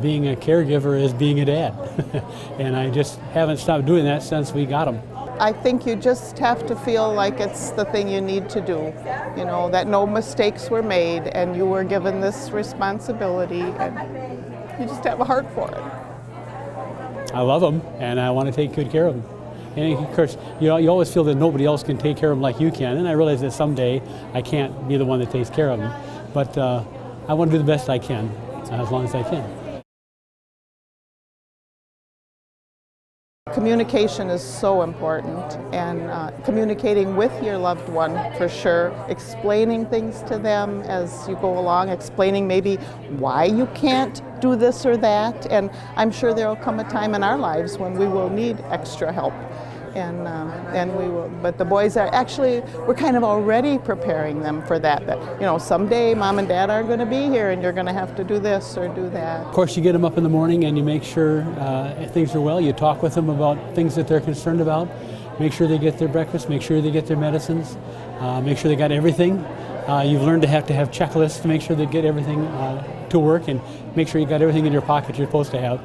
Being a caregiver is being a dad, and I just haven't stopped doing that since we got them. I think you just have to feel like it's the thing you need to do, you know, that no mistakes were made and you were given this responsibility and you just have a heart for it. I love them and I want to take good care of them. And of course, you always feel that nobody else can take care of them like you can, and I realize that someday I can't be the one that takes care of them, but I want to do the best I can, as long as I can. Communication is so important, and communicating with your loved one for sure, explaining things to them as you go along, explaining maybe why you can't do this or that, and I'm sure there will come a time in our lives when we will need extra help. And we will, but the boys are actually, we're kind of already preparing them for that, you know, someday mom and dad aren't going to be here and you're going to have to do this or do that. Of course, you get them up in the morning and you make sure things are well. You talk with them about things that they're concerned about. Make sure they get their breakfast, make sure they get their medicines, make sure they got everything. You've learned to have checklists to make sure they get everything to work, and make sure you got everything in your pocket you're supposed to have.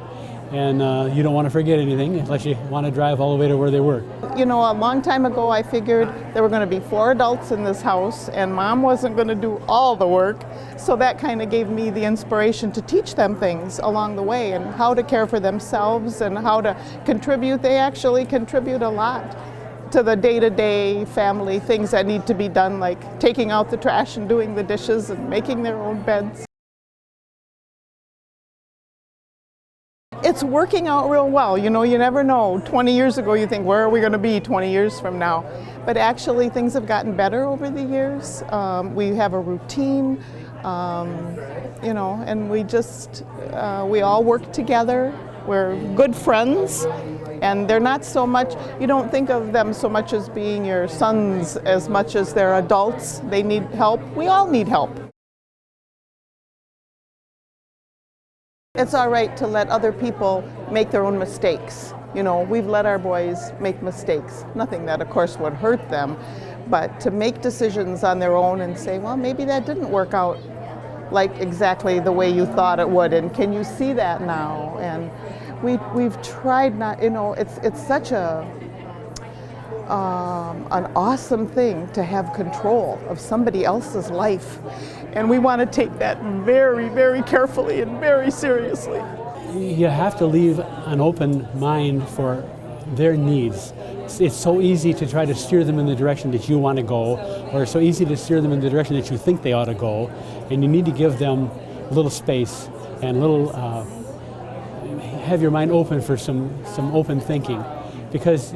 And you don't want to forget anything unless you want to drive all the way to where they work. You know, a long time ago I figured there were going to be 4 adults in this house and mom wasn't going to do all the work. So that kind of gave me the inspiration to teach them things along the way and how to care for themselves and how to contribute. They actually contribute a lot to the day-to-day family things that need to be done, like taking out the trash and doing the dishes and making their own beds. It's working out real well. You know, you never know. 20 years ago you think, where are we going to be 20 years from now? But actually things have gotten better over the years. We have a routine, you know, and we all work together. We're good friends, and they're not so much, you don't think of them so much as being your sons as much as they're adults. They need help. We all need help. It's all right to let other people make their own mistakes. You know, we've let our boys make mistakes. Nothing that, of course, would hurt them, but to make decisions on their own and say, well, maybe that didn't work out like exactly the way you thought it would, and can you see that now? And we've tried not, you know, it's such an awesome thing to have control of somebody else's life. And we want to take that very, very carefully and very seriously. You have to leave an open mind for their needs. It's so easy to try to steer them in the direction that you want to go, or it's so easy to steer them in the direction that you think they ought to go, and you need to give them a little space and have your mind open for some open thinking, because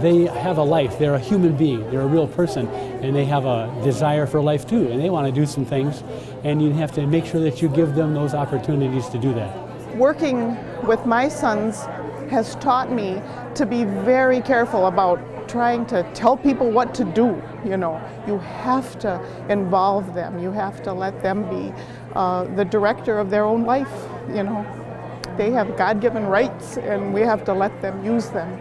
they have a life. They're a human being, they're a real person, and they have a desire for life too, and they want to do some things, and you have to make sure that you give them those opportunities to do that. Working with my sons has taught me to be very careful about trying to tell people what to do. You know, you have to involve them. You have to let them be the director of their own life. You know, they have God-given rights, and we have to let them use them.